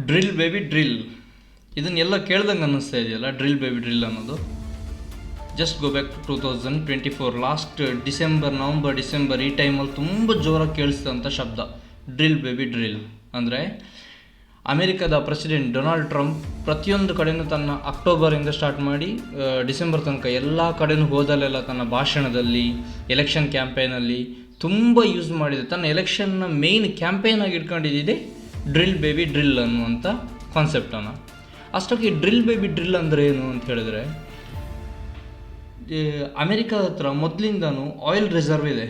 Drill baby drill, ಇದನ್ನೆಲ್ಲ ಕೇಳ್ದಂಗೆ ಅನ್ನಿಸ್ತಾ ಇದೆಯಲ್ಲ, ಡ್ರಿಲ್ ಬೇಬಿ ಡ್ರಿಲ್ ಅನ್ನೋದು. Just go back to 2024, last November December ಈ ಟೈಮಲ್ಲಿ ತುಂಬ ಜೋರಾಗಿ ಕೇಳಿಸಿದಂಥ ಶಬ್ದ ಡ್ರಿಲ್ ಬೇಬಿ ಡ್ರಿಲ್. ಅಂದರೆ ಅಮೆರಿಕದ ಪ್ರೆಸಿಡೆಂಟ್ ಡೊನಾಲ್ಡ್ ಟ್ರಂಪ್ ಪ್ರತಿಯೊಂದು ಕಡೆಯೂ ತನ್ನ ಅಕ್ಟೋಬರಿಂದ ಸ್ಟಾರ್ಟ್ ಮಾಡಿ ಡಿಸೆಂಬರ್ ತನಕ ಎಲ್ಲ ಕಡೆಯೂ ಹೋದಲ್ಲೆಲ್ಲ ತನ್ನ ಭಾಷಣದಲ್ಲಿ, ಎಲೆಕ್ಷನ್ ಕ್ಯಾಂಪೇನಲ್ಲಿ ತುಂಬ ಯೂಸ್ ಮಾಡಿದೆ. ತನ್ನ ಎಲೆಕ್ಷನ್ನ ಮೇಯ್ನ್ ಕ್ಯಾಂಪೇನ್ ಆಗಿ ಇಟ್ಕೊಂಡಿದ್ದಿದೆ ಡ್ರಿಲ್ ಬೇಬಿ ಡ್ರಿಲ್ ಅನ್ನುವಂಥ ಕಾನ್ಸೆಪ್ಟನ್ನು. ಅಷ್ಟಕ್ಕೆ ಈ ಡ್ರಿಲ್ ಬೇಬಿ ಡ್ರಿಲ್ ಅಂದರೆ ಏನು ಅಂತ ಹೇಳಿದ್ರೆ, ಅಮೆರಿಕದ ಹತ್ರ ಮೊದಲಿಂದನೂ ಆಯಿಲ್ ರಿಸರ್ವ್ ಇದೆ.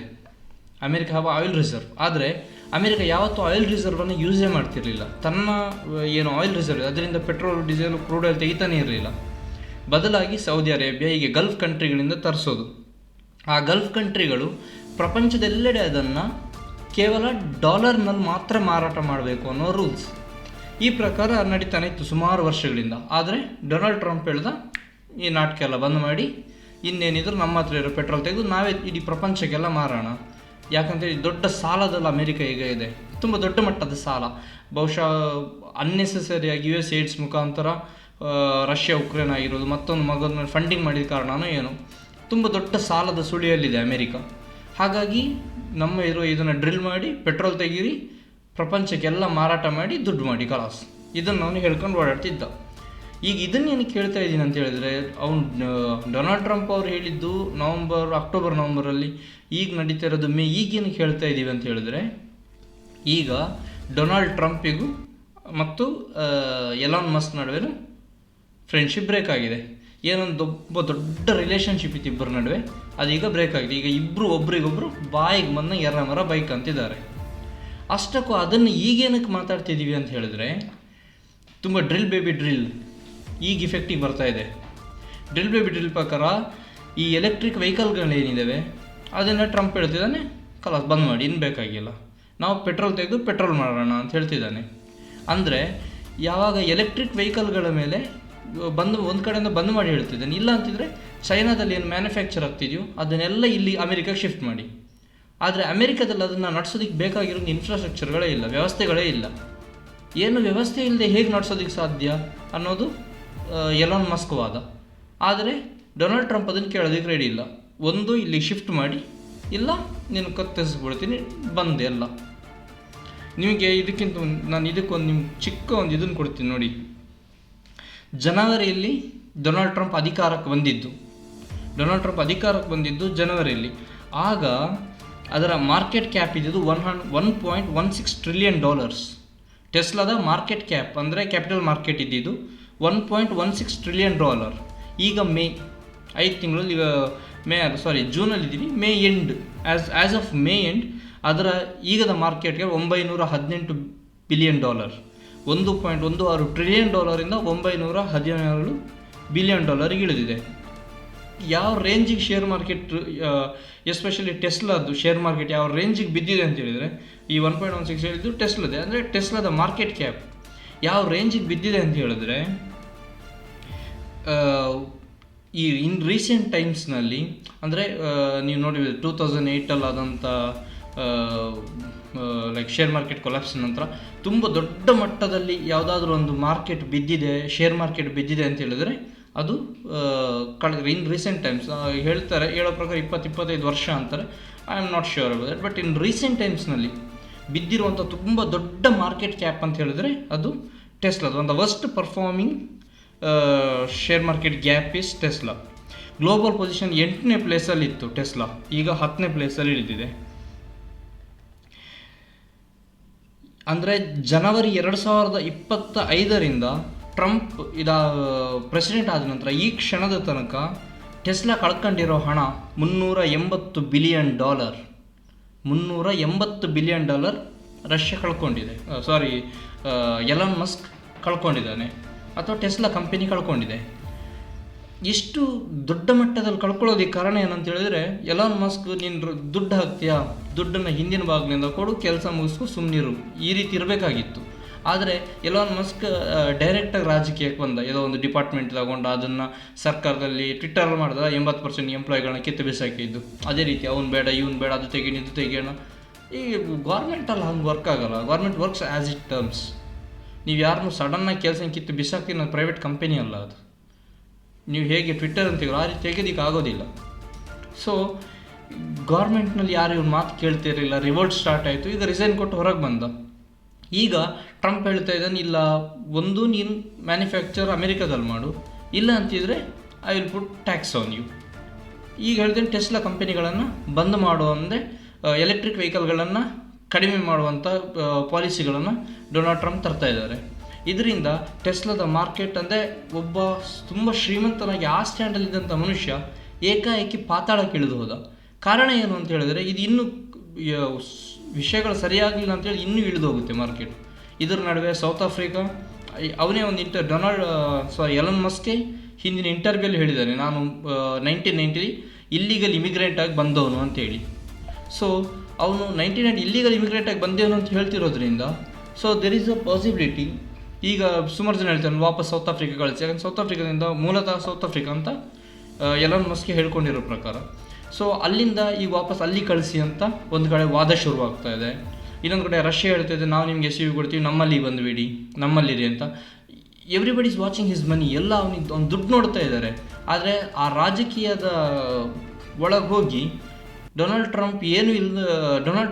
America have oil reserve. ಆದರೆ ಅಮೆರಿಕ ಯಾವತ್ತೂ ಆಯಿಲ್ ರಿಸರ್ವನ್ನು ಯೂಸೇ ಮಾಡ್ತಿರಲಿಲ್ಲ. ತನ್ನ ಏನು ಆಯಿಲ್ ರಿಸರ್ವ್ ಇದೆ ಅದರಿಂದ ಪೆಟ್ರೋಲ್, ಡೀಸೆಲ್, ಕ್ರೂಡ್ ಆಯಿಲ್ ತೆಗಿತಾನೇ ಇರಲಿಲ್ಲ. ಬದಲಾಗಿ ಸೌದಿ ಅರೇಬಿಯಾ, ಹೀಗೆ ಗಲ್ಫ್ ಕಂಟ್ರಿಗಳಿಂದ ತರಿಸೋದು. ಆ ಗಲ್ಫ್ ಕಂಟ್ರಿಗಳು ಪ್ರಪಂಚದೆಲ್ಲೆಡೆ ಅದನ್ನು ಕೇವಲ ಡಾಲರ್ನಲ್ಲಿ ಮಾತ್ರ ಮಾರಾಟ ಮಾಡಬೇಕು ಅನ್ನೋ ರೂಲ್ಸ್. ಈ ಪ್ರಕಾರ ನಡೀತಾನೆ ಇತ್ತು ಸುಮಾರು ವರ್ಷಗಳಿಂದ. ಆದರೆ ಡೊನಾಲ್ಡ್ ಟ್ರಂಪ್ ಹೇಳ್ದ, ಈ ನಾಟಕ ಎಲ್ಲ ಬಂದ್ ಮಾಡಿ, ಇನ್ನೇನಿದ್ರು ನಮ್ಮ ಹತ್ರ ಇರೋ ಪೆಟ್ರೋಲ್ ತೆಗೆದು ನಾವೇ ಇಡೀ ಪ್ರಪಂಚಕ್ಕೆಲ್ಲ ಮಾರೋಣ. ಯಾಕಂತೇಳಿ ದೊಡ್ಡ ಸಾಲದಲ್ಲಿ ಅಮೆರಿಕ ಈಗ ಇದೆ, ತುಂಬ ದೊಡ್ಡ ಮಟ್ಟದ ಸಾಲ. ಬಹುಶಃ ಅನ್ನೆಸೆಸರಿಯಾಗಿ US ಏಡ್ಸ್ ಮುಖಾಂತರ ರಷ್ಯಾ ಉಕ್ರೇನ್ ಆಗಿರೋದು, ಮತ್ತೊಂದು ಮಗನ ಫಂಡಿಂಗ್ ಮಾಡಿದ ಕಾರಣನೋ ಏನು, ತುಂಬ ದೊಡ್ಡ ಸಾಲದ ಸುಳಿಯಲ್ಲಿದೆ ಅಮೆರಿಕ. ಹಾಗಾಗಿ ನಮ್ಮ ಇದನ್ನು ಡ್ರಿಲ್ ಮಾಡಿ ಪೆಟ್ರೋಲ್ ತೆಗೀರಿ, ಪ್ರಪಂಚಕ್ಕೆಲ್ಲ ಮಾರಾಟ ಮಾಡಿ ದುಡ್ಡು ಮಾಡಿ ಕಲಾಸ್, ಇದನ್ನು ಅವನು ಹೇಳ್ಕೊಂಡು ಓಡಾಡ್ತಿದ್ದ. ಈಗ ಇದನ್ನೇನು ಕೇಳ್ತಾ ಇದ್ದೀನಿ ಅಂತ ಹೇಳಿದ್ರೆ, ಅವನು ಡೊನಾಲ್ಡ್ ಟ್ರಂಪ್ ಅವರು ಹೇಳಿದ್ದು ಅಕ್ಟೋಬರ್ ನವಂಬರಲ್ಲಿ, ಈಗ ನಡೀತಾ ಇರೋದು ಮೇ. ಈಗೇನು ಹೇಳ್ತಾ ಇದ್ದೀವಿ ಅಂತ ಹೇಳಿದ್ರೆ, ಈಗ ಡೊನಾಲ್ಡ್ ಟ್ರಂಪಿಗೂ ಮತ್ತು ಎಲಾನ್ ಮಸ್ಕ್ ನಡುವೆನೂ ಫ್ರೆಂಡ್ಶಿಪ್ ಬ್ರೇಕ್ ಆಗಿದೆ. ಏನೊಂದು ದೊಡ್ಡ ರಿಲೇಷನ್ಶಿಪ್ ಇತ್ತು ಇಬ್ಬರ ನಡುವೆ, ಅದೀಗ ಬ್ರೇಕ್ ಆಗಿದೆ. ಈಗ ಇಬ್ಬರು ಒಬ್ರಿಗೊಬ್ರು ಬಾಯಿಗೆ ಬಂದ ಎರ್ರ ಬೈಕ್ ಅಂತಿದ್ದಾರೆ. ಅಷ್ಟಕ್ಕೂ ಅದನ್ನು ಈಗೇನಕ್ಕೆ ಮಾತಾಡ್ತಿದ್ದೀವಿ ಅಂತ ಹೇಳಿದ್ರೆ, ತುಂಬ ಡ್ರಿಲ್ ಬೇಬಿ ಡ್ರಿಲ್ ಈಗ ಇಫೆಕ್ಟಿಗೆ ಬರ್ತಾ ಇದೆ. ಡ್ರಿಲ್ ಬೇಬಿ ಡ್ರಿಲ್ ಪ್ರಕಾರ ಈ ಎಲೆಕ್ಟ್ರಿಕ್ ವೆಹಿಕಲ್ಗಳೇನಿದ್ದಾವೆ ಅದನ್ನು ಟ್ರಂಪ್ ಹೇಳ್ತಿದ್ದಾನೆ, ಕಲಾಸ್ ಬಂದ್ ಮಾಡಿ, ಇನ್ನು ಬೇಕಾಗಿಲ್ಲ, ನಾವು ಪೆಟ್ರೋಲ್ ತೆಗೆದು ಪೆಟ್ರೋಲ್ ಮಾಡೋಣ ಅಂತ ಹೇಳ್ತಿದ್ದಾನೆ. ಅಂದರೆ ಯಾವಾಗ ಎಲೆಕ್ಟ್ರಿಕ್ ವೆಹಿಕಲ್ಗಳ ಮೇಲೆ ಒಂದು ಕಡೆಯಿಂದ ಬಂದ್ ಮಾಡಿ ಹೇಳ್ತಿದ್ದಾನೆ. ಇಲ್ಲ ಅಂತಿದ್ರೆ ಚೈನಾದಲ್ಲಿ ಏನು ಮ್ಯಾನುಫ್ಯಾಕ್ಚರ್ ಆಗ್ತಿದೆಯೋ ಅದನ್ನೆಲ್ಲ ಇಲ್ಲಿ ಅಮೆರಿಕಕ್ಕೆ ಶಿಫ್ಟ್ ಮಾಡಿ. ಆದರೆ ಅಮೆರಿಕದಲ್ಲಿ ಅದನ್ನು ನಡೆಸೋದಕ್ಕೆ ಬೇಕಾಗಿರೋ ಇನ್ಫ್ರಾಸ್ಟ್ರಕ್ಚರ್ಗಳೇ ಇಲ್ಲ, ವ್ಯವಸ್ಥೆಗಳೇ ಇಲ್ಲ. ಏನು ವ್ಯವಸ್ಥೆ ಇಲ್ಲದೆ ಹೇಗೆ ನಡೆಸೋದಕ್ಕೆ ಸಾಧ್ಯ ಅನ್ನೋದು ಎಲಾನ್ ಮಸ್ಕ್ ವಾದ. ಆದರೆ ಡೊನಾಲ್ಡ್ ಟ್ರಂಪ್ ಅದನ್ನು ಕೇಳೋದಕ್ಕೆ ರೆಡಿ ಇಲ್ಲ. ಒಂದು ಇಲ್ಲಿ ಶಿಫ್ಟ್ ಮಾಡಿ, ಇಲ್ಲ ನೀನು ಕತ್ತರಿಸ್ಬಿಡ್ತೀನಿ ಬಂದೆ ಎಲ್ಲ. ನಿಮಗೆ ಇದಕ್ಕಿಂತ ನಾನು ಇದಕ್ಕೊಂದು ನಿಮ್ಗೆ ಚಿಕ್ಕ ಒಂದು ಇದನ್ನು ಕೊಡ್ತೀನಿ ನೋಡಿ. ಜನವರಿಯಲ್ಲಿ ಡೊನಾಲ್ಡ್ ಟ್ರಂಪ್ ಅಧಿಕಾರಕ್ಕೆ ಬಂದಿದ್ದು ಜನವರಿಯಲ್ಲಿ. ಆಗ ಅದರ ಮಾರ್ಕೆಟ್ ಕ್ಯಾಪ್ ಇದ್ದಿದ್ದು $1.16 ಟ್ರಿಲಿಯನ್. ಟೆಸ್ಲಾದ ಮಾರ್ಕೆಟ್ ಕ್ಯಾಪ್ ಅಂದರೆ ಕ್ಯಾಪಿಟಲ್ ಮಾರ್ಕೆಟ್ ಇದ್ದಿದ್ದು $1.16 ಟ್ರಿಲಿಯನ್. ಈಗ ಮೇ 5 ತಿಂಗಳಲ್ಲಿ, ಜೂನಲ್ಲಿದ್ದೀವಿ, May end, as of May end ಅದರ ಈಗದ ಮಾರ್ಕೆಟ್ ಕ್ಯಾಪ್ $918 ಬಿಲಿಯನ್. $1.16 ಟ್ರಿಲಿಯನ್ ಇಂದ $917 ಬಿಲಿಯನ್ ಇಳಿದಿದೆ. ಯಾವ ರೇಂಜಿಗೆ ಶೇರ್ ಮಾರ್ಕೆಟ್, ಎಸ್ಪೆಷಲಿ ಟೆಸ್ಲಾದು ಶೇರ್ ಮಾರ್ಕೆಟ್ ಯಾವ ರೇಂಜಿಗೆ ಬಿದ್ದಿದೆ ಅಂತ ಹೇಳಿದರೆ, ಈ 1.16 ಹೇಳಿದ್ದು ಟೆಸ್ಲಾದೆ, ಅಂದರೆ ಟೆಸ್ಲಾದ ಮಾರ್ಕೆಟ್ ಕ್ಯಾಪ್ ಯಾವ ರೇಂಜಿಗೆ ಬಿದ್ದಿದೆ ಅಂತ ಹೇಳಿದ್ರೆ, ಈ ರೀಸೆಂಟ್ ಟೈಮ್ಸ್ನಲ್ಲಿ, ಅಂದರೆ ನೀವು ನೋಡಿ 2008 ಆದಂಥ ಶೇರ್ ಮಾರ್ಕೆಟ್ ಕೊಲಾಪ್ಸ್ ನಂತರ ತುಂಬ ದೊಡ್ಡ ಮಟ್ಟದಲ್ಲಿ ಯಾವುದಾದ್ರೂ ಒಂದು ಮಾರ್ಕೆಟ್ ಬಿದ್ದಿದೆ, ಶೇರ್ ಮಾರ್ಕೆಟ್ ಬಿದ್ದಿದೆ ಅಂತ ಹೇಳಿದ್ರೆ ಅದು ರೀಸೆಂಟ್ ಟೈಮ್ಸ್ ಹೇಳೋ ಪ್ರಕಾರ 20-25 ವರ್ಷ ಅಂತಾರೆ. I am not sure about that. But recent ಟೈಮ್ಸ್ನಲ್ಲಿ ಬಿದ್ದಿರುವಂಥ ತುಂಬ ದೊಡ್ಡ ಮಾರ್ಕೆಟ್ ಕ್ಯಾಪ್ ಅಂತ ಹೇಳಿದ್ರೆ ಅದು ಟೆಸ್ಲಾದು. ಒಂದು worst performing share market gap is Tesla. Global position 8ನೇ ಪ್ಲೇಸಲ್ಲಿ ಇತ್ತು ಟೆಸ್ಲಾ, ಈಗ 10ನೇ ಪ್ಲೇಸಲ್ಲಿ ಇಳಿದಿದೆ. ಅಂದರೆ ಜನವರಿ 2025ರಿಂದ ಟ್ರಂಪ್ ಪ್ರೆಸಿಡೆಂಟ್ ಆದ ನಂತರ ಈ ಕ್ಷಣದ ತನಕ ಟೆಸ್ಲಾ ಕಳ್ಕೊಂಡಿರೋ ಹಣ $380 ಬಿಲಿಯನ್. $380 ಬಿಲಿಯನ್ ರಷ್ಯಾ ಕಳ್ಕೊಂಡಿದೆ. ಎಲಾನ್ ಮಸ್ಕ್ ಕಳ್ಕೊಂಡಿದ್ದಾನೆ, ಅಥವಾ ಟೆಸ್ಲಾ ಕಂಪನಿ ಕಳ್ಕೊಂಡಿದೆ. ಇಷ್ಟು ದೊಡ್ಡ ಮಟ್ಟದಲ್ಲಿ ಕಳ್ಕೊಳ್ಳೋದಕ್ಕೆ ಕಾರಣ ಏನಂತ ಹೇಳಿದ್ರೆ, ಎಲಾನ್ ಮಸ್ಕ್ ನೀನು ದುಡ್ಡು ಹಾಕ್ತೀಯಾ, ದುಡ್ಡನ್ನು ಹಿಂದಿನ ಭಾಗದಿಂದ ಕೊಡು, ಕೆಲಸ ಮುಗಿಸ್ಕೊ, ಸುಮ್ಮನಿರು, ಈ ರೀತಿ ಇರಬೇಕಾಗಿತ್ತು. ಆದರೆ ಎಲಾನ್ ಮಸ್ಕ್ ಡೈರೆಕ್ಟಾಗಿ ರಾಜಕೀಯಕ್ಕೆ ಬಂದ, ಏನೋ ಒಂದು ಡಿಪಾರ್ಟ್ಮೆಂಟ್ ತಗೊಂಡು ಅದನ್ನು ಸರ್ಕಾರದಲ್ಲಿ ಟ್ವಿಟ್ಟರ್ ಮಾಡಿದ 80% ಎಂಪ್ಲಾಯಿಗಳನ್ನ ಕಿತ್ತು ಬಿಸಾಕಿದ್ದು. ಅದೇ ರೀತಿ ಅವ್ನು ಬೇಡ ಇವನು ಬೇಡ, ಅದು ತೆಗೀಣ ಇದು ತೆಗಿಯೋಣ. ಈ ಗೌರ್ಮೆಂಟಲ್ಲಿ ಹಂಗೆ ವರ್ಕ್ ಆಗಲ್ಲ. Government works as it terms. ನೀವು ಯಾರನ್ನೂ ಸಡನ್ನಾಗಿ ಕೆಲಸ ಕಿತ್ತು ಬಿಸಾಕಿನ ಪ್ರೈವೇಟ್ ಕಂಪನಿ ಅಲ್ಲ ಅದು. ನೀವು ಹೇಗೆ ಟ್ವಿಟ್ಟರ್ ಅಂತೀರೋ ಆ ರೀತಿ ತೆಗೆದಿಕ್ಕೆ ಆಗೋದಿಲ್ಲ. ಸೊ ಗೌರ್ಮೆಂಟ್ನಲ್ಲಿ ಯಾರು ಇವ್ನ ಮಾತು ಕೇಳ್ತಿರಲಿಲ್ಲ, ರಿವೋಲ್ಟ್ ಸ್ಟಾರ್ಟ್ ಆಯಿತು. ಈಗ ರಿಸೈನ್ ಕೊಟ್ಟು ಹೊರಗೆ ಬಂದ. ಈಗ ಟ್ರಂಪ್ ಹೇಳ್ತಾ ಇದ್ದಾನೆ, ಇಲ್ಲ ಒಂದು ನೀನು ಮ್ಯಾನುಫ್ಯಾಕ್ಚರ್ ಅಮೆರಿಕಾದಲ್ಲಿ ಮಾಡು, ಇಲ್ಲ ಅಂತಿದ್ರೆ I will put tax on you. ಈಗ ಹೇಳ್ತೇನೆ ಟೆಸ್ಲಾ ಕಂಪನಿಗಳನ್ನು ಬಂದ್ ಮಾಡುವ ಅಂದರೆ ಎಲೆಕ್ಟ್ರಿಕ್ ವೆಹಿಕಲ್ಗಳನ್ನು ಕಡಿಮೆ ಮಾಡುವಂಥ ಪಾಲಿಸಿಗಳನ್ನು ಡೊನಾಲ್ಡ್ ಟ್ರಂಪ್ ತರ್ತಾ ಇದ್ದಾರೆ. ಇದರಿಂದ ಟೆಸ್ಲಾದ ಮಾರ್ಕೆಟ್ ಅಂದರೆ ಒಬ್ಬ ತುಂಬ ಶ್ರೀಮಂತನಾಗಿ ಆ ಸ್ಟ್ಯಾಂಡಲ್ಲಿದ್ದಂಥ ಮನುಷ್ಯ ಏಕಾಏಕಿ ಪಾತಾಳಕ್ಕೆ ಇಳಿದು ಹೋದ. ಕಾರಣ ಏನು ಅಂತ ಹೇಳಿದರೆ, ಇದು ಇನ್ನೂ ವಿಷಯಗಳು ಸರಿಯಾಗಲಿಲ್ಲ ಅಂತೇಳಿ ಇನ್ನೂ ಇಳಿದು ಹೋಗುತ್ತೆ ಮಾರ್ಕೆಟ್. ಇದರ ನಡುವೆ ಸೌತ್ ಆಫ್ರಿಕಾ ಅವನೇ ಒಂದು ಎಲನ್ ಮಸ್ಕೆ ಹಿಂದಿನ ಇಂಟರ್ವ್ಯೂಲ್ಲಿ ಹೇಳಿದ್ದಾನೆ, ನಾನು 1990 ಇಲ್ಲಿಗಲ್ ಇಮಿಗ್ರೆಂಟ್ ಆಗಿ ಬಂದವನು ಅಂತೇಳಿ. ಸೊ ಅವನು 1990 ಇಲ್ಲಿಗಲ್ ಇಮಿಗ್ರೆಂಟ್ ಆಗಿ ಬಂದೇವನು ಅಂತ ಹೇಳ್ತಿರೋದ್ರಿಂದ so there is a possibility. ಈಗ ಸುಮಾರು ಜನ ಹೇಳ್ತಾರೆ ವಾಪಸ್ ಸೌತ್ ಆಫ್ರಿಕಾ ಕಳಿಸಿ, ಯಾಕಂದ್ರೆ ಸೌತ್ ಆಫ್ರಿಕಾದಿಂದ ಮೂಲತಃ ಸೌತ್ ಆಫ್ರಿಕಾ ಅಂತ ಎಲನ್ ಮಸ್ಕೆ ಹೇಳ್ಕೊಂಡಿರೋ ಪ್ರಕಾರ. ಸೊ ಅಲ್ಲಿಂದ ಈಗ ವಾಪಸ್ ಅಲ್ಲಿ ಕಳಿಸಿ ಅಂತ ಒಂದು ಕಡೆ ವಾದ ಶುರುವಾಗ್ತಾ ಇದೆ. ಇನ್ನೊಂದು ಕಡೆ ರಷ್ಯಾ ಹೇಳ್ತಾ ಇದೆ, ನಾವು ನಿಮಗೆ ಎಸ್ ಯು ಕೊಡ್ತೀವಿ, ನಮ್ಮಲ್ಲಿ ಬಂದುಬಿಡಿ, ನಮ್ಮಲ್ಲಿರಿ ಅಂತ. ಎವ್ರಿಬಡಿ ಈಸ್ ವಾಚಿಂಗ್ ಹಿಸ್ ಮನಿ, ಎಲ್ಲ ಅವನಿಗೆ ಅವ್ನು ದುಡ್ಡು ನೋಡ್ತಾ ಇದ್ದಾರೆ. ಆದರೆ ಆ ರಾಜಕೀಯದ ಒಳಗೆ ಹೋಗಿ ಡೊನಾಲ್ಡ್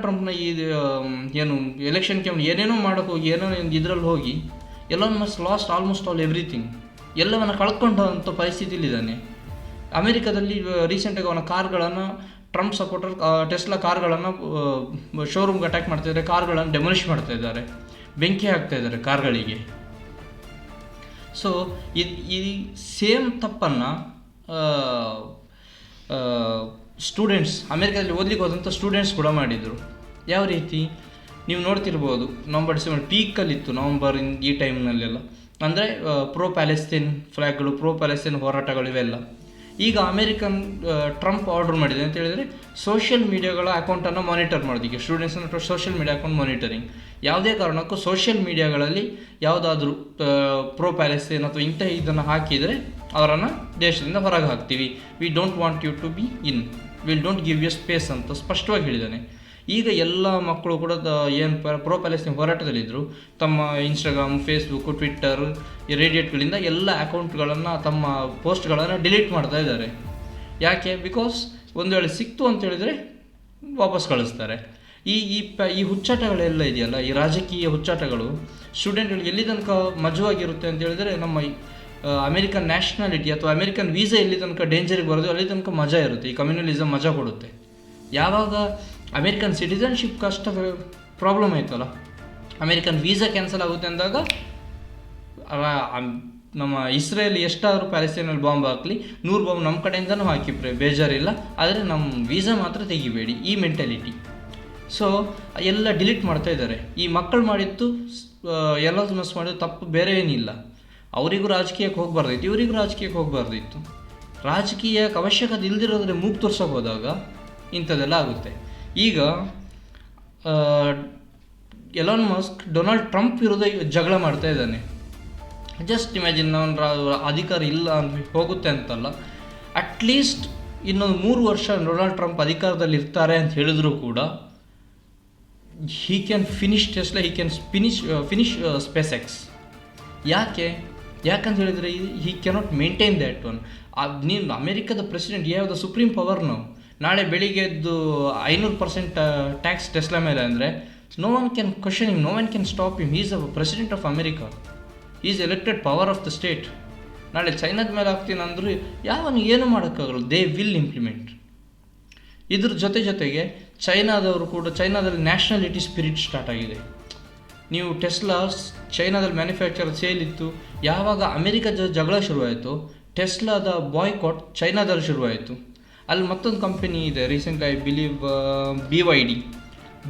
ಟ್ರಂಪ್ನ ಈ ಏನು ಎಲೆಕ್ಷನ್ ಕ್ಯಾಂಪ್ ಏನೇನೋ ಮಾಡೋಕ್ಕೆ ಹೋಗಿ ಏನೋ ಇದರಲ್ಲಿ ಹೋಗಿ Elon Musk last almost all everything, ಎಲ್ಲವನ್ನ ಕಳ್ಕೊಂಡಂಥ ಪರಿಸ್ಥಿತಿಲಿದ್ದಾನೆ. ಅಮೆರಿಕಾದಲ್ಲಿ ರೀಸೆಂಟಾಗಿ ಅವನ ಕಾರ್ಗಳನ್ನು ಟ್ರಂಪ್ ಸಪೋರ್ಟರ್ ಟೆಸ್ಲಾ ಕಾರ್ಗಳನ್ನು ಶೋರೂಮ್ಗೆ ಅಟ್ಯಾಕ್ ಮಾಡ್ತಾಯಿದ್ದಾರೆ, ಕಾರ್ಗಳನ್ನು ಡೆಮೊಲಿಷ್ ಮಾಡ್ತಾ ಇದ್ದಾರೆ, ಬೆಂಕಿ ಹಾಕ್ತಾ ಇದ್ದಾರೆ ಕಾರ್ಗಳಿಗೆ. ಸೊ ಈ ಸೇಮ್ ತಪ್ಪನ್ನು ಸ್ಟೂಡೆಂಟ್ಸ್ ಅಮೆರಿಕಾದಲ್ಲಿ ಓದಲಿಕ್ಕೆ ಹೋದಂಥ ಸ್ಟೂಡೆಂಟ್ಸ್ ಕೂಡ ಮಾಡಿದರು. ಯಾವ ರೀತಿ ನೀವು ನೋಡ್ತಿರ್ಬೋದು, December ಪೀಕಲ್ಲಿತ್ತು, ನವಂಬರ್ ಈ ಟೈಮ್ನಲ್ಲೆಲ್ಲ. ಅಂದರೆ ಪ್ರೋ ಪ್ಯಾಲೆಸ್ತೇನ್ ಫ್ಲ್ಯಾಗ್ಗಳು, ಪ್ರೋ ಪ್ಯಾಲೆಸ್ತೇನ್ ಹೋರಾಟಗಳು ಇವೆಲ್ಲ. ಈಗ ಅಮೇರಿಕನ್ ಟ್ರಂಪ್ ಆರ್ಡರ್ ಮಾಡಿದೆ ಅಂತ ಹೇಳಿದರೆ ಸೋಷಿಯಲ್ ಮೀಡಿಯಾಗಳ ಅಕೌಂಟನ್ನು ಮಾನಿಟರ್ ಮಾಡೋದಕ್ಕೆ, ಸ್ಟೂಡೆಂಟ್ಸನ್ನು ಸೋಷಿಯಲ್ ಮೀಡಿಯಾ ಅಕೌಂಟ್ ಮಾನಿಟರಿಂಗ್. ಯಾವುದೇ ಕಾರಣಕ್ಕೂ ಸೋಷಿಯಲ್ ಮೀಡಿಯಾಗಳಲ್ಲಿ ಯಾವುದಾದ್ರೂ ಪ್ರೋ ಪ್ಯಾಲೆಸ್ತೇನ್ ಅಥವಾ ಇಂಥ ಇದನ್ನು ಹಾಕಿದರೆ ಅವರನ್ನು ದೇಶದಿಂದ ಹೊರಗೆ ಹಾಕ್ತೀವಿ, we don't want you to be in, will don't give you space ಅಂತ ಸ್ಪಷ್ಟವಾಗಿ ಹೇಳಿದ್ದಾನೆ. ಈಗ ಎಲ್ಲ ಮಕ್ಕಳು ಕೂಡ ಏನು ಪ್ರೋ ಪ್ಯಾಲೆಸ್ತೇನ್ ಹೋರಾಟದಲ್ಲಿದ್ದರು, ತಮ್ಮ ಇನ್ಸ್ಟಾಗ್ರಾಮ್, ಫೇಸ್ಬುಕ್ಕು, ಟ್ವಿಟ್ಟರ್, ರೇಡಿಯೇಟ್ಗಳಿಂದ ಎಲ್ಲ ಅಕೌಂಟ್ಗಳನ್ನು, ತಮ್ಮ ಪೋಸ್ಟ್ಗಳನ್ನು ಡಿಲೀಟ್ ಮಾಡ್ತಾ ಇದ್ದಾರೆ. ಯಾಕೆ? ಬಿಕಾಸ್ ಒಂದು ವೇಳೆ ಸಿಕ್ತು ಅಂತ ಹೇಳಿದರೆ ವಾಪಸ್ ಕಳಿಸ್ತಾರೆ. ಈ ಹುಚ್ಚಾಟಗಳೆಲ್ಲ ಇದೆಯಲ್ಲ, ಈ ರಾಜಕೀಯ ಹುಚ್ಚಾಟಗಳು ಸ್ಟೂಡೆಂಟ್ಗಳಿಗೆ ಎಲ್ಲಿ ತನಕ ಮಜವಾಗಿರುತ್ತೆ ಅಂತ ಹೇಳಿದರೆ, ನಮ್ಮ ಅಮೆರಿಕನ್ ನ್ಯಾಷನಾಲಿಟಿ ಅಥವಾ ಅಮೆರಿಕನ್ ವೀಸಾ ಎಲ್ಲಿ ತನಕ ಡೇಂಜರಿಗೆ ಬರೋದು ಅಲ್ಲಿ ತನಕ ಮಜಾ ಇರುತ್ತೆ. ಈ ಕಮ್ಯುನಲಿಸಮ್ ಮಜಾ ಕೊಡುತ್ತೆ. ಯಾವಾಗ ಅಮೇರಿಕನ್ ಸಿಟಿಸನ್ಶಿಪ್ ಕಷ್ಟ ಪ್ರಾಬ್ಲಮ್ ಆಯ್ತಲ್ಲ, ಅಮೇರಿಕನ್ ವೀಸಾ ಕ್ಯಾನ್ಸಲ್ ಆಗುತ್ತೆ ಅಂದಾಗ ನಮ್ಮ ಇಸ್ರೇಲ್ ಎಷ್ಟಾದರೂ ಪ್ಯಾಲೆಸ್ತೇನಲ್ಲಿ ಬಾಂಬ್ ಹಾಕಲಿ, 100 ಬಾಂಬ್ ನಮ್ಮ ಕಡೆಯಿಂದನೂ ಹಾಕಿ ಬೇಜಾರಿಲ್ಲ, ಆದರೆ ನಮ್ಮ ವೀಸಾ ಮಾತ್ರ ತೆಗಿಬೇಡಿ, ಈ ಮೆಂಟಾಲಿಟಿ. ಸೊ ಎಲ್ಲ ಡಿಲೀಟ್ ಮಾಡ್ತಾ ಇದ್ದಾರೆ. ಈ ಮಕ್ಕಳು ಮಾಡಿದ್ದು ಎಲ್ಲ ಮಾಡಿದ್ದು ತಪ್ಪು ಬೇರೆ ಏನಿಲ್ಲ. ಅವರಿಗೂ ರಾಜಕೀಯಕ್ಕೆ ಹೋಗಬಾರ್ದಿತ್ತು, ಇವರಿಗೂ ರಾಜಕೀಯಕ್ಕೆ ಹೋಗಬಾರ್ದಿತ್ತು. ರಾಜಕೀಯಕ್ಕೆ ಅವಶ್ಯಕತೆ ಇಲ್ದಿರೋದ್ರೆ ಮೂಗು ತೋರ್ಸೋಕೆ ಹೋದಾಗ ಇಂಥದ್ದೆಲ್ಲ ಆಗುತ್ತೆ. ಈಗ ಎಲಾನ್ ಮಸ್ಕ್ ಡೊನಾಲ್ಡ್ ಟ್ರಂಪ್ ವಿರುದ್ಧ ಜಗಳ ಮಾಡ್ತಾ ಇದ್ದಾನೆ. ಜಸ್ಟ್ ಇಮ್ಯಾಜಿನ್, ಅವನ ಅಧಿಕಾರ ಇಲ್ಲ ಹೋಗುತ್ತೆ ಅಂತಲ್ಲ, ಅಟ್ಲೀಸ್ಟ್ ಇನ್ನೊಂದು 3 ವರ್ಷ ಡೊನಾಲ್ಡ್ ಟ್ರಂಪ್ ಅಧಿಕಾರದಲ್ಲಿ ಇರ್ತಾರೆ ಅಂತ ಹೇಳಿದ್ರು ಕೂಡ he can finish Tesla, he can finish space X. ಯಾಕಂತ ಹೇಳಿದರೆ ಹಿ ಕ್ಯಾನಾಟ್ ಮೇಂಟೈನ್ ದ್ಯಾಟ್ ಒನ್. ನೀನು ಅಮೇರಿಕಾದ ಪ್ರೆಸಿಡೆಂಟ್, ಯಾವ್ದು ಸುಪ್ರೀಂ ಪವರ್ ನಾವು. ನಾಳೆ ಬೆಳಿಗ್ಗೆ ಎದ್ದು 500% ಟ್ಯಾಕ್ಸ್ ಟೆಸ್ಲಾ ಮೇಲೆ ಅಂದರೆ no one can question him, no one can stop him. Is a president of America, is elected power of the state. ನಾಳೆ ಚೈನಾದ ಮೇಲೆ ಹಾಕ್ತೀನಿ ಅಂದರೂ ಯಾವನು ಏನು ಮಾಡೋಕ್ಕಾಗಲ್ಲ, ದೇ ವಿಲ್ ಇಂಪ್ಲಿಮೆಂಟ್. ಇದ್ರ ಜೊತೆಗೆ ಚೈನಾದಲ್ಲಿ ನ್ಯಾಷನಾಲಿಟಿ ಸ್ಪಿರಿಟ್ ಸ್ಟಾರ್ಟ್ ಆಗಿದೆ. ನೀವು ಟೆಸ್ಲಾ ಚೈನಾದಲ್ಲಿ ಮ್ಯಾನುಫ್ಯಾಕ್ಚರ್ ಸೇಲ್ ಇತ್ತು, ಯಾವಾಗ ಅಮೇರಿಕಾ ಜಗಳ ಶುರುವಾಯಿತು, ಟೆಸ್ಲಾದ ಬಾಯ್ಕಾಟ್ ಚೈನಾದಲ್ಲಿ ಶುರುವಾಯಿತು. ಅಲ್ಲಿ ಮತ್ತೊಂದು ಕಂಪನಿ ಇದೆ ರೀಸೆಂಟ್, ಐ ಬಿಲೀವ್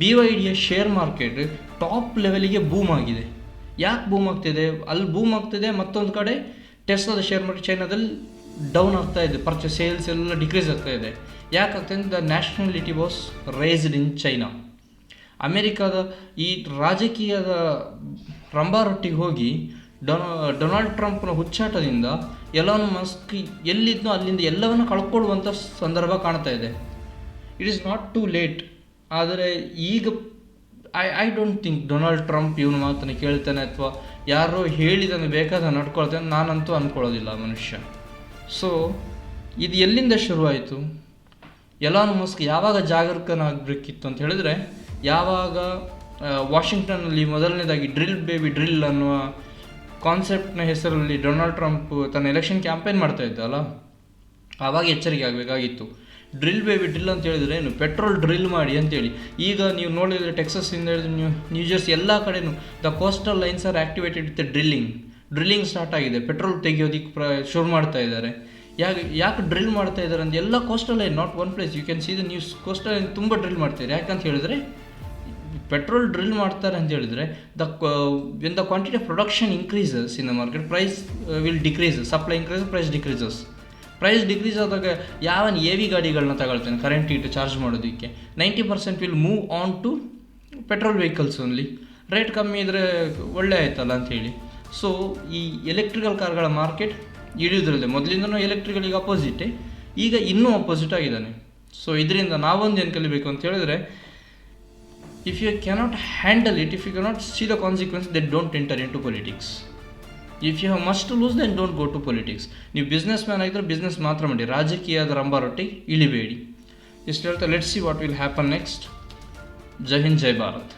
BYDಯ ಶೇರ್ ಮಾರ್ಕೆಟ್ ಟಾಪ್ ಲೆವೆಲಿಗೆ ಬೂಮ್ ಆಗಿದೆ. ಯಾಕೆ ಬೂಮ್ ಆಗ್ತಿದೆ? ಅಲ್ಲಿ ಬೂಮ್ ಆಗ್ತಿದೆ, ಮತ್ತೊಂದು ಕಡೆ ಟೆಸ್ಲಾದ ಶೇರ್ ಮಾರ್ಕೆಟ್ ಚೈನಾದಲ್ಲಿ ಡೌನ್ ಆಗ್ತಾ ಇದೆ, ಸೇಲ್ಸ್ ಎಲ್ಲ ಡಿಕ್ರೀಸ್ ಆಗ್ತಾ ಇದೆ. ಯಾಕಾಗ್ತದೆ? The nationality was raised in China. ಅಮೇರಿಕಾದ ಈ ರಾಜಕೀಯದ ರಂಬಾರೊಟ್ಟಿಗೆ ಹೋಗಿ ಡೊನಾಲ್ಡ್ ಟ್ರಂಪ್ನ ಹುಚ್ಚಾಟದಿಂದ ಎಲಾನ್ ಮಸ್ಕ್ ಎಲ್ಲಿದ್ನೋ ಅಲ್ಲಿಂದ ಎಲ್ಲವನ್ನು ಕಳ್ಕೊಳ್ಳುವಂಥ ಸಂದರ್ಭ ಕಾಣ್ತಾ ಇದೆ. It is not too late. ಆದರೆ ಈಗ I don't think Donald Trump ಇವನು ಮಾತನ್ನು ಕೇಳ್ತಾನೆ ಅಥವಾ ಯಾರೋ ಹೇಳಿದನ್ನು ಬೇಕಾದ ನಡ್ಕೊಳ್ತಾನೆ, ನಾನಂತೂ ಅಂದ್ಕೊಳ್ಳೋದಿಲ್ಲ ಮನುಷ್ಯ. ಸೊ ಇದು ಎಲ್ಲಿಂದ ಶುರುವಾಯಿತು? ಎಲಾನ್ ಮಸ್ಕ್ ಯಾವಾಗ ಜಾಗರೂಕನಾಗಬೇಕಿತ್ತು ಅಂತ ಹೇಳಿದ್ರೆ, ಯಾವಾಗ ವಾಷಿಂಗ್ಟನ್ನಲ್ಲಿ ಮೊದಲನೇದಾಗಿ ಡ್ರಿಲ್ ಬೇಬಿ ಡ್ರಿಲ್ ಅನ್ನುವ ಕಾನ್ಸೆಪ್ಟ್ನ ಹೆಸರಲ್ಲಿ ಡೊನಾಲ್ಡ್ ಟ್ರಂಪ್ ತನ್ನ ಎಲೆಕ್ಷನ್ ಕ್ಯಾಂಪೇನ್ ಮಾಡ್ತಾ ಇದ್ದಲ್ಲ, ಆವಾಗ ಎಚ್ಚರಿಕೆ ಆಗಬೇಕಾಗಿತ್ತು. ಡ್ರಿಲ್ ಬೇಬಿ ಡ್ರಿಲ್ ಅಂತ ಹೇಳಿದ್ರೆ ಏನು, ಪೆಟ್ರೋಲ್ ಡ್ರಿಲ್ ಮಾಡಿ ಅಂತೇಳಿ. ಈಗ ನೀವು ನೋಡಿದರೆ ಟೆಕ್ಸಸ್ಸಿಂದ ಹಿಡಿದು ನ್ಯೂಜರ್ಸಿ ಎಲ್ಲ ಕಡೆಯೂ the coastal lines are activated with drilling start ಆಗಿದೆ. ಪೆಟ್ರೋಲ್ ತೆಗೆಯೋದಕ್ಕೆ ಶುರು ಮಾಡ್ತಾ ಇದ್ದಾರೆ. ಯಾಕೆ ಡ್ರಿಲ್ ಮಾಡ್ತಾ ಇದ್ದಾರೆ ಅಂತ ಎಲ್ಲ coastal line, not one place, you can see the news. Coastal line ತುಂಬ ಡ್ರಿಲ್ ಮಾಡ್ತಾರೆ. ಯಾಕಂತ ಹೇಳಿದ್ರೆ ಪೆಟ್ರೋಲ್ ಡ್ರಿಲ್ ಮಾಡ್ತಾರೆ ಅಂತ ಹೇಳಿದ್ರೆ when the quantity of production increases in the market, price will decrease. Supply increase, price decreases. Price decrease ಆದಾಗ ಯಾವನ್ E V ಗಾಡಿಗಳನ್ನ ತಗೊಳ್ತಾನೆ ಕರೆಂಟ್ ಇಟ್ಟು ಚಾರ್ಜ್ ಮಾಡೋದಕ್ಕೆ, 90% will move on to petrol vehicles only. Rate ಕಮ್ಮಿ ಇದ್ದರೆ ಒಳ್ಳೆ ಆಯ್ತಲ್ಲ ಅಂಥೇಳಿ. ಸೊ ಈ ಎಲೆಕ್ಟ್ರಿಕಲ್ ಕಾರ್ಗಳ ಮಾರ್ಕೆಟ್ ಇಳಿಯೋದ್ರಲ್ಲದೆ, ಮೊದಲಿಂದನೂ ಎಲೆಕ್ಟ್ರಿಕಲಿಗೆ ಅಪೋಸಿಟೇ, ಈಗ ಇನ್ನೂ ಅಪೋಸಿಟ್ ಆಗಿದ್ದಾನೆ. ಸೊ ಇದರಿಂದ ನಾವೊಂದು ಏನು ಕಲಿಬೇಕು ಅಂತ ಹೇಳಿದ್ರೆ, if you cannot handle it, if you cannot see the consequences, then don't enter into politics. If you have much to lose, then don't go to politics. ನೀವು ಬಿಸ್ನೆಸ್ ಮ್ಯಾನ್ ಆಗಿದ್ರೆ business ಮಾತ್ರ ಮಾಡಿ, ರಾಜಕೀಯದ ರಂಬಾರೊಟ್ಟಿಗೆ ಇಳಿಬೇಡಿ. ಇಷ್ಟು ಹೇಳ್ತಾ let's see what will happen next. Jai Hind, Jai Bharat.